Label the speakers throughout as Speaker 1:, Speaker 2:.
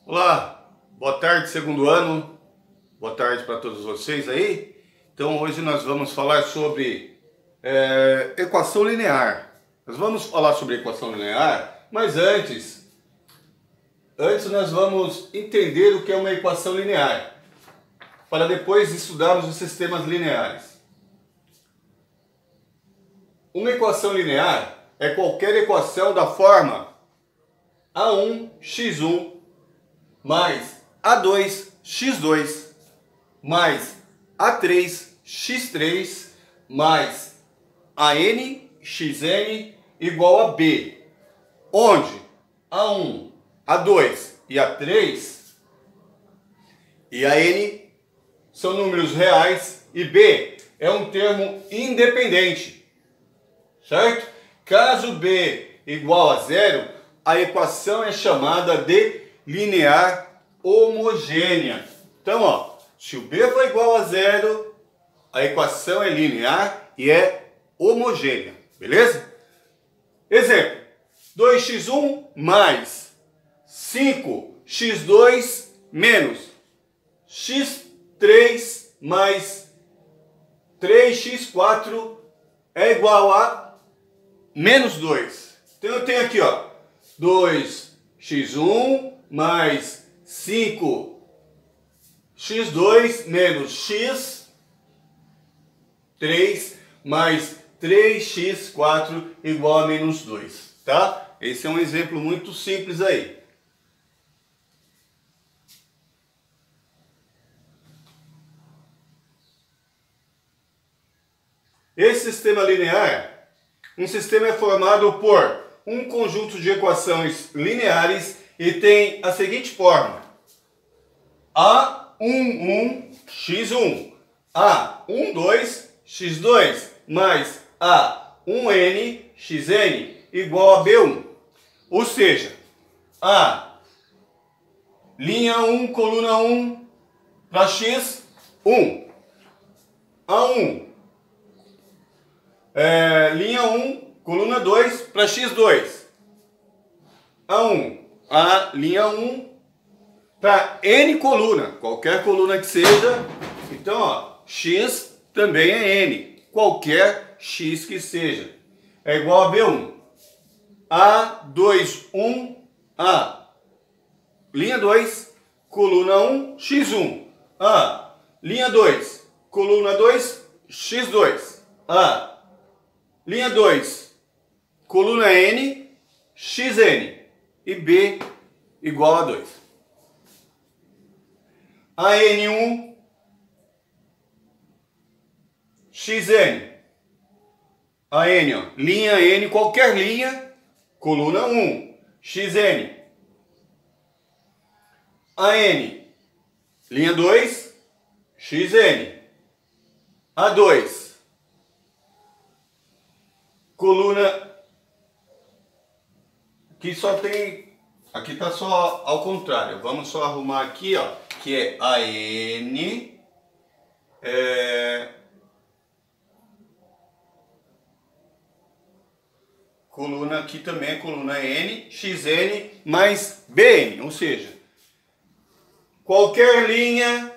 Speaker 1: Olá, boa tarde, segundo ano, boa tarde para todos vocês aí. Então hoje nós vamos falar sobre equação linear. Nós vamos falar sobre equação linear, mas antes nós vamos entender o que é uma equação linear, para depois estudarmos os sistemas lineares. Uma equação linear é qualquer equação da forma A1x1 mais A2x2 mais A3x3 mais ANxN igual a B, onde A1, A2 e A3 e AN são números reais e B é um termo independente, certo? Caso B igual a zero, a equação é chamada de linear homogênea. Então, ó, se o B for igual a zero, a equação é linear e é homogênea, beleza? Exemplo, 2x1 mais 5x2 menos x3 mais 3x4 é igual a menos 2. Então eu tenho aqui, ó, 2x1 mais 5x2 menos x3 mais 3x4 igual a menos 2, tá? Esse é um exemplo muito simples aí. Esse sistema linear, um sistema é formado por um conjunto de equações lineares e tem a seguinte forma: A11x1, A12x2 mais A1nxn igual a B1. Ou seja, A linha 1, coluna 1 para x1, A1 linha 1, coluna 2 para x2. A1, a linha 1 para n coluna, qualquer coluna que seja. Então, ó, x também é n, qualquer x que seja. É igual a B1. A21, A, linha 2, coluna 1, x1. A, linha 2, coluna 2, x2. A, linha 2, coluna n, xn. E B igual a 2. AN1, xn. AN, ó, linha n, qualquer linha, coluna 1, xn. AN, linha 2, xn. A2, coluna... Aqui só tem... Aqui está só ao contrário. Vamos só arrumar aqui, ó, que é a N, coluna aqui também é coluna N, XN mais BN, ou seja, qualquer linha,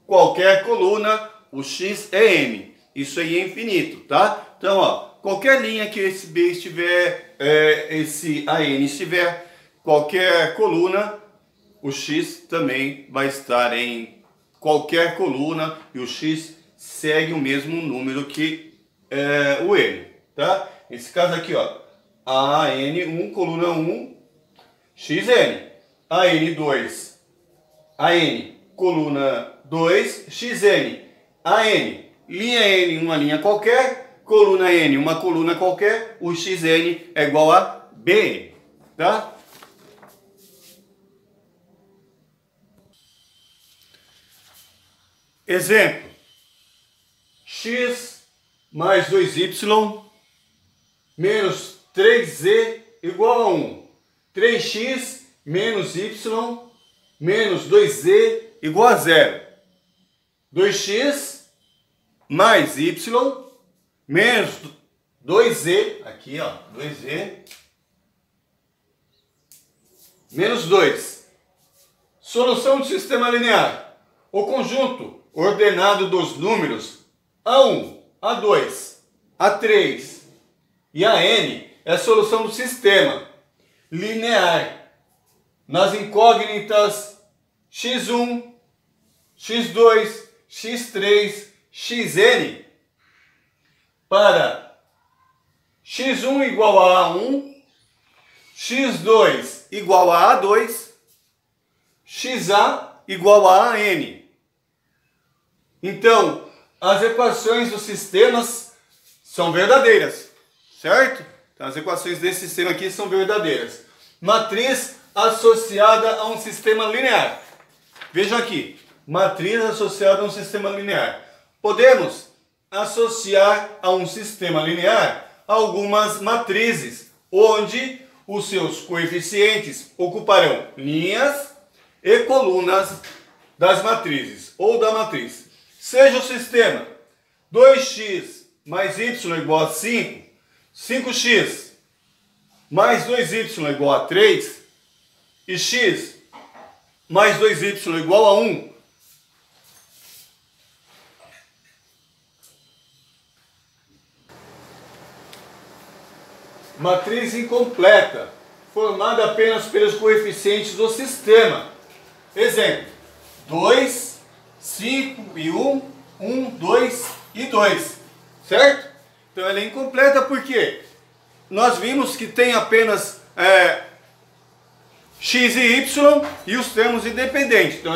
Speaker 1: qualquer coluna, o X é N. Isso aí é infinito, tá? Então, ó, qualquer linha que esse B estiver, esse AN estiver, qualquer coluna, o X também vai estar em qualquer coluna e o X segue o mesmo número que o N, tá? Nesse caso aqui, ó, AN1, coluna 1, XN, AN2, AN, coluna 2, XN, AN, linha N, uma linha qualquer, coluna N, uma coluna qualquer, o XN é igual a BN, tá? Exemplo, x mais 2y menos 3z igual a 1. 3x menos y menos 2z igual a 0. 2x mais y menos 2z, aqui ó, 2z, menos 2 Solução de sistema linear. O conjunto ordenado dos números A1, A2, A3 e AN é a solução do sistema linear nas incógnitas x1, x2, x3, xn para x1 igual a A1, x2 igual a A2, xa igual a AN. Então, as equações dos sistemas são verdadeiras, certo? Então, as equações desse sistema aqui são verdadeiras. Matriz associada a um sistema linear. Vejam aqui, matriz associada a um sistema linear. Podemos associar a um sistema linear algumas matrizes, onde os seus coeficientes ocuparão linhas e colunas das matrizes, ou da matriz. Seja o sistema 2x mais y igual a 5, 5x mais 2y igual a 3 e x mais 2y igual a 1. Matriz incompleta, formada apenas pelos coeficientes do sistema. Exemplo, 2, 5 e 1, 1, 2 e 2, certo? Então ela é incompleta porque nós vimos que tem apenas x e y e os termos independentes. Então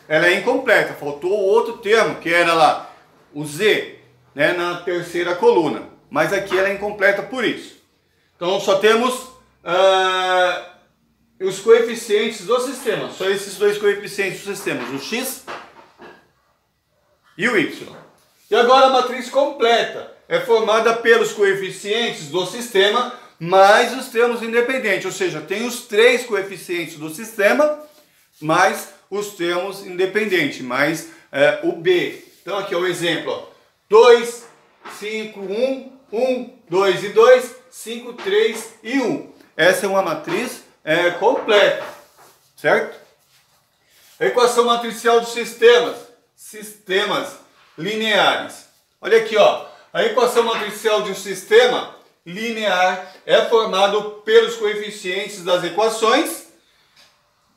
Speaker 1: ela é incompleta, faltou o outro termo que era lá, o z, né, na terceira coluna. Mas aqui ela é incompleta por isso. Então só temos os coeficientes do sistema, só esses dois coeficientes do sistema, o x e o y. E agora a matriz completa é formada pelos coeficientes do sistema mais os termos independentes, ou seja, tem os três coeficientes do sistema mais os termos independentes, mais o b. Então aqui é o exemplo, ó. 2, 5, 1, 1, 2 e 2, 5, 3 e 1. Essa é uma matriz completa, certo? A equação matricial dos sistemas lineares. Olha aqui, ó. A equação matricial de um sistema linear é formado pelos coeficientes das equações,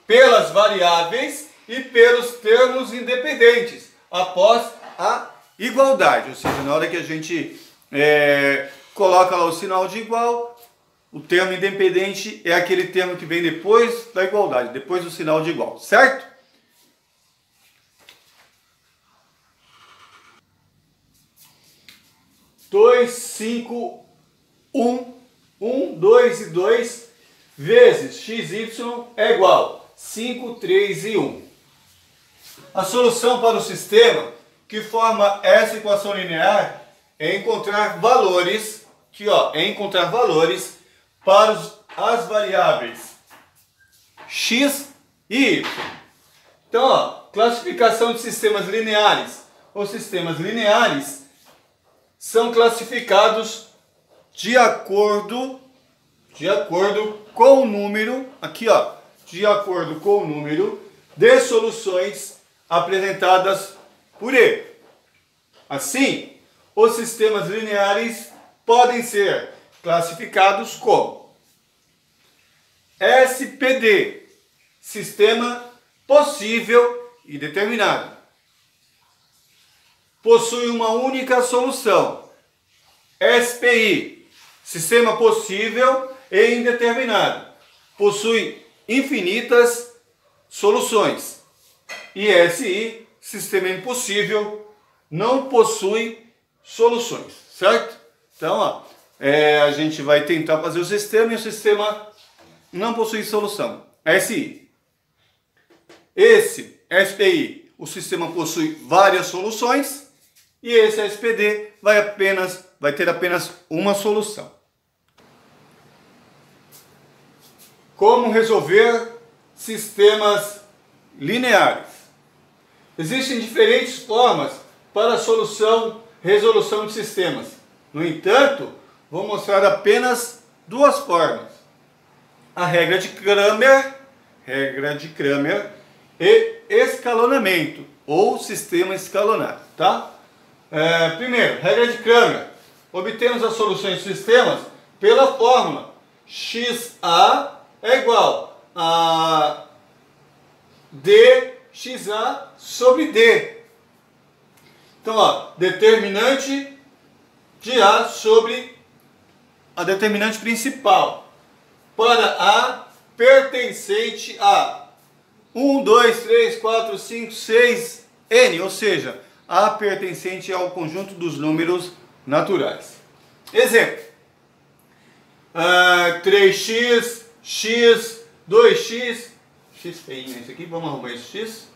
Speaker 1: pelas variáveis e pelos termos independentes, após a igualdade. Ou seja, na hora que a gente coloca lá o sinal de igual, o termo independente é aquele termo que vem depois da igualdade, depois do sinal de igual, certo? Dois, 5, 1, 1, 2 e 2 vezes xy é igual 5, 3 e 1. A solução para o sistema que forma essa equação linear é encontrar valores, para as variáveis x e y. Então, ó, classificação de sistemas lineares. Os sistemas lineares são classificados de acordo com o número, aqui ó, de acordo com o número de soluções apresentadas por ele. Assim, os sistemas lineares podem ser classificados como SPD, sistema possível e determinado. Possui uma única solução. SPI, sistema possível e indeterminado. Possui infinitas soluções. E SI, sistema impossível, não possui soluções, certo? Então, ó, a gente vai tentar fazer o sistema e o sistema não possui solução. SI. Esse SPI, o sistema possui várias soluções e esse SPD vai ter apenas uma solução. Como resolver sistemas lineares? Existem diferentes formas para resolução de sistemas. No entanto, vou mostrar apenas duas formas. A regra de Cramer e escalonamento, ou sistema escalonado, tá? Primeiro, regra de Cramer. Obtemos as soluções de sistemas pela fórmula XA é igual a dXA sobre D. Então, ó, determinante de A sobre a determinante principal para A pertencente a 1, 2, 3, 4, 5, 6, N, ou seja, A pertencente ao conjunto dos números naturais. Exemplo, 3x, x, 2x, x feinho esse aqui, vamos arrumar esse x.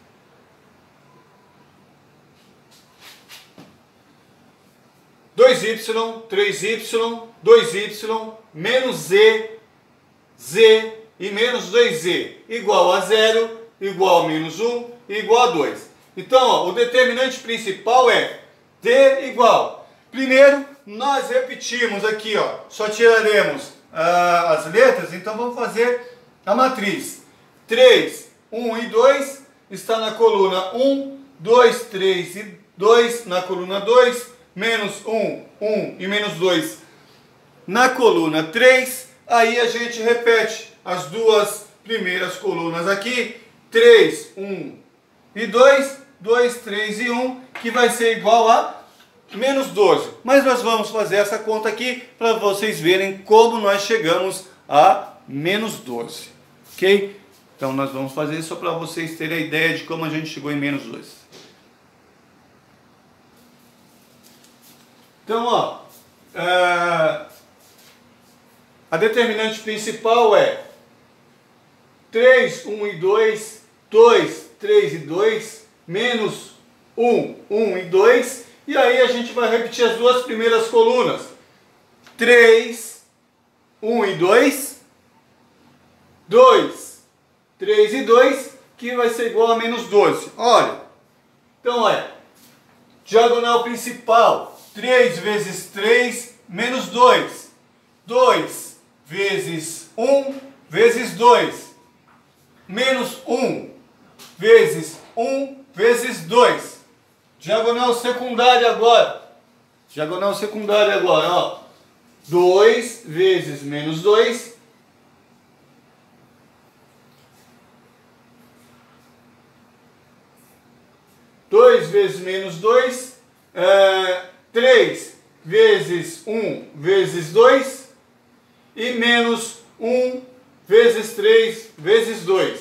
Speaker 1: Dois y, 3y, 2y, menos z, z e menos 2z, igual a 0, igual a menos 1, igual a 2. Então, ó, o determinante principal é d igual. Primeiro, nós repetimos aqui, ó, só tiraremos as letras, então vamos fazer a matriz. 3, 1 e 2 está na coluna 1, 2, 3 e 2 na coluna 2, menos 1, 1 e menos 2 na coluna 3. Aí a gente repete as duas primeiras colunas aqui, 3, 1 e 2, 2, 3 e 1, que vai ser igual a menos 12. Mas nós vamos fazer essa conta aqui para vocês verem como nós chegamos a menos 12. Ok? Então nós vamos fazer isso só para vocês terem a ideia de como a gente chegou em menos 12. Então, ó, a determinante principal é 3, 1 e 2, 2, 3 e 2, menos 1, 1 e 2. E aí a gente vai repetir as duas primeiras colunas. 3, 1 e 2, 2, 3 e 2, que vai ser igual a menos 12. Olha, então olha, diagonal principal, 3 vezes 3, menos 2. 2 vezes 1, vezes 2. Menos 1, vezes 1, vezes 2. Diagonal secundária agora. Diagonal secundária agora, ó. 2 vezes menos 2. 2 vezes menos 2. 3 vezes 1 vezes 2. E menos 1 vezes 3 vezes 2.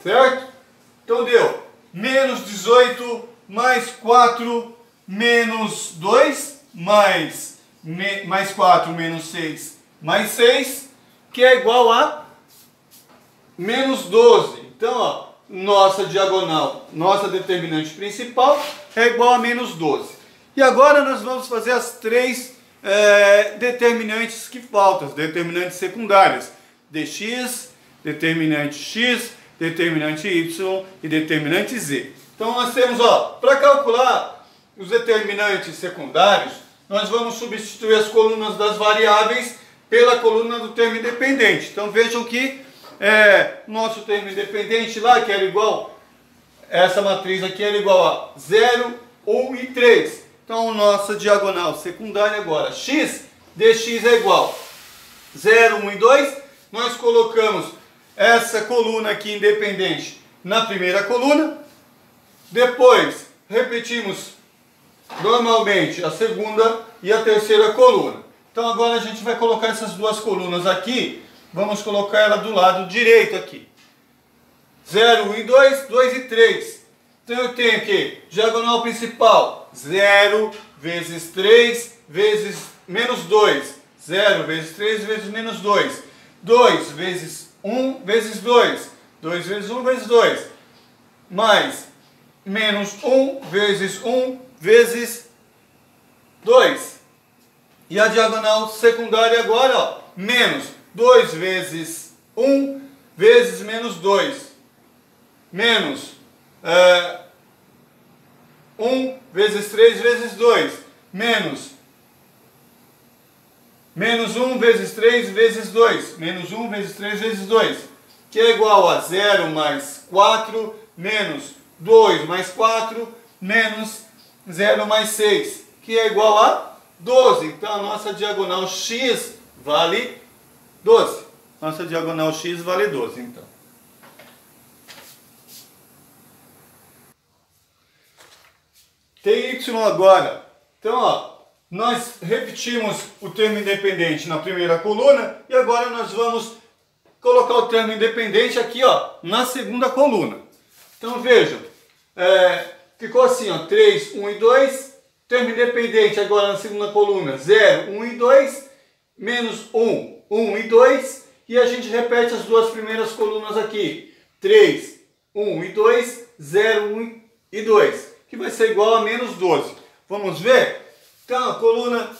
Speaker 1: Certo? Então deu menos 18 mais 4 menos 2 mais 4 menos 6 mais 6, que é igual a menos 12. Então, ó, nossa diagonal, nossa determinante principal é igual a menos 12. E agora nós vamos fazer as três determinantes que faltam, as determinantes secundárias. dx, determinante x, determinante y e determinante z. Então nós temos, ó, para calcular os determinantes secundários, nós vamos substituir as colunas das variáveis pela coluna do termo independente. Então vejam que nosso termo independente lá, que era igual, essa matriz aqui era igual a 0, 1 e 3. Então nossa diagonal secundária agora, x dx é igual 0, 1 e 2. Nós colocamos essa coluna aqui independente na primeira coluna. Depois repetimos normalmente a segunda e a terceira coluna. Então agora a gente vai colocar essas duas colunas aqui. Vamos colocar ela do lado direito aqui. 0, 1 e 2, 2 e 3. Então eu tenho aqui, diagonal principal, 0 vezes 3 vezes menos 2. 0 vezes 3 vezes menos 2. 2 vezes 1 vezes 2. 2 vezes 1 vezes 2. Mais menos 1 vezes 1 vezes 2. E a diagonal secundária agora, ó, menos 2 vezes 1 vezes menos 2. Menos 1 vezes 3 vezes 2. Menos 1 vezes 3 vezes 2. Menos 1 vezes 3 vezes 2. que é igual a 0 mais 4, menos 2 mais 4, menos 0 mais 6, que é igual a 12. Então a nossa diagonal x vale 12. Nossa diagonal x vale 12, então. Tem y agora. Então, ó, nós repetimos o termo independente na primeira coluna e agora nós vamos colocar o termo independente aqui, ó, na segunda coluna. Então, vejam, ficou assim, ó, 3, 1 e 2, termo independente agora na segunda coluna, 0, 1 e 2, menos 1, 1 e 2, e a gente repete as duas primeiras colunas aqui, 3, 1 e 2, 0, 1 e 2, que vai ser igual a menos 12. Vamos ver? Então, a coluna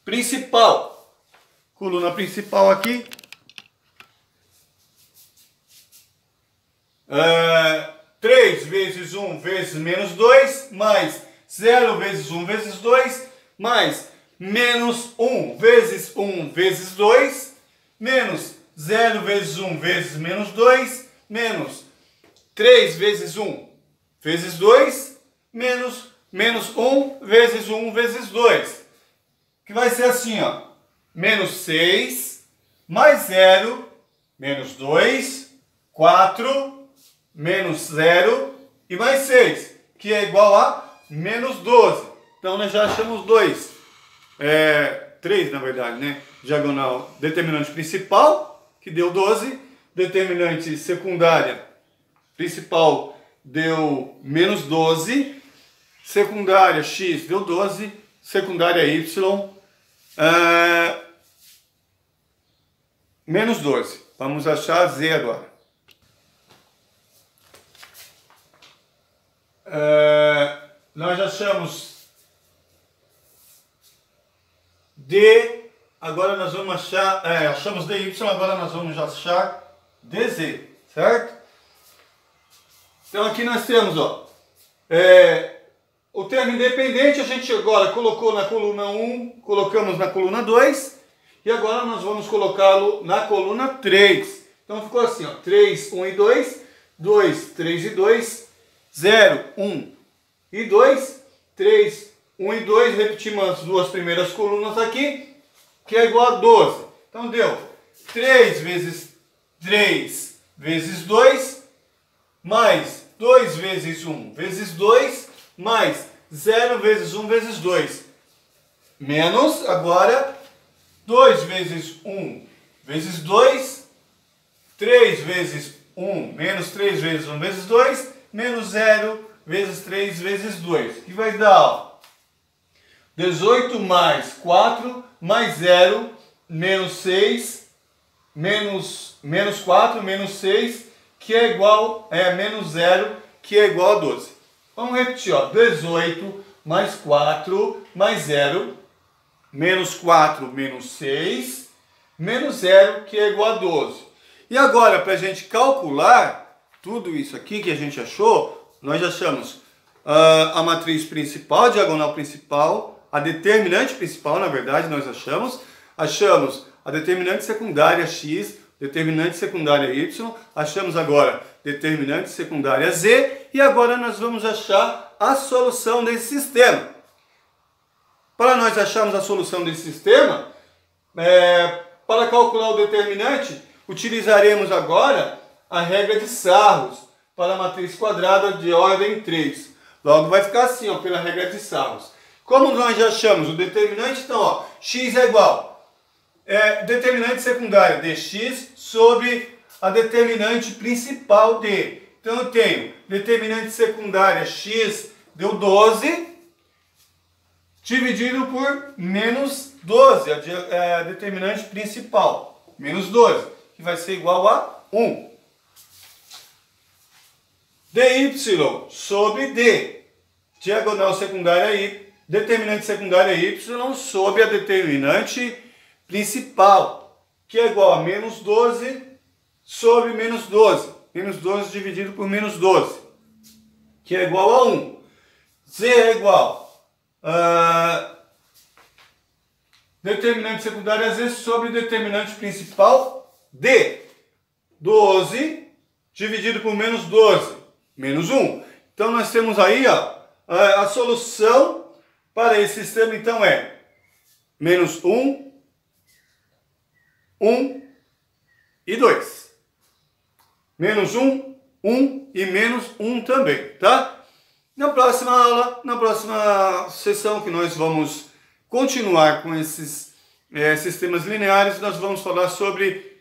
Speaker 1: principal aqui, 3 vezes 1 vezes menos 2, mais 0 vezes 1 vezes 2, mais menos 1 vezes 1 vezes 2, menos 0 vezes 1 vezes menos 2, menos 3 vezes 1 vezes 2, menos 1 vezes 1 vezes 2, que vai ser assim, ó, menos 6, mais 0, menos 2, 4, menos 0 e mais 6, que é igual a menos 12. Então nós já achamos 3 na verdade, né? Diagonal, determinante principal, que deu 12, determinante secundária principal deu menos 12, secundária x deu 12, secundária y menos 12. Vamos achar z agora. Nós achamos d, agora nós vamos achar, achamos dy, agora nós vamos achar dz, certo? Então aqui nós temos, ó, o termo independente a gente agora colocou na coluna 1, colocamos na coluna 2, e agora nós vamos colocá-lo na coluna 3. Então ficou assim, ó, 3, 1 e 2, 2, 3 e 2, 0, 1 e 2, 3, 1 e 2, repetimos as duas primeiras colunas aqui, que é igual a 12. Então deu 3 vezes 3 vezes 2, mais 2 vezes 1 vezes 2, mais 0 vezes 1 vezes 2, menos, agora, 2 vezes 1 vezes 2, 3 vezes 1 menos 3 vezes 1 vezes 2, menos 0 vezes 3 vezes 2, que vai dar, ó, 18 mais 4 mais 0, menos 6, menos 4, menos 6, que é igual, menos 0, que é igual a 12. Vamos repetir, ó, 18 mais 4 mais 0, menos 4 menos 6, menos 0, que é igual a 12. E agora, para a gente calcular tudo isso aqui que a gente achou, nós achamos a matriz principal, a diagonal principal, a determinante principal, na verdade, nós achamos a determinante secundária x, determinante secundária y, achamos agora determinante secundária z, e agora nós vamos achar a solução desse sistema. Para nós acharmos a solução desse sistema, para calcular o determinante, utilizaremos agora a regra de Sarros para a matriz quadrada de ordem 3. Logo vai ficar assim, ó, pela regra de Sarros. Como nós já achamos o determinante, então, ó, x é igual determinante secundário dx sobre a determinante principal d. Então eu tenho determinante secundária x deu 12, dividido por menos 12, a determinante principal, menos 12, que vai ser igual a 1. dy sobre d, diagonal secundária y, determinante secundária y sobre a determinante principal, que é igual a menos 12 sobre menos 12. Menos 12 dividido por menos 12, que é igual a 1. Z é igual a determinante secundária Z sobre determinante principal D. 12 dividido por menos 12, menos 1. Então nós temos aí ó, a solução para esse sistema, então é menos 1, 1 e 2. Menos 1, 1 e menos 1 também, tá? Na próxima aula, na próxima sessão que nós vamos continuar com esses sistemas lineares, nós vamos falar sobre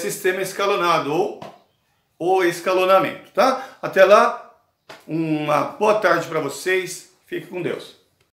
Speaker 1: sistema escalonado ou o escalonamento, tá? Até lá, uma boa tarde para vocês, fique com Deus.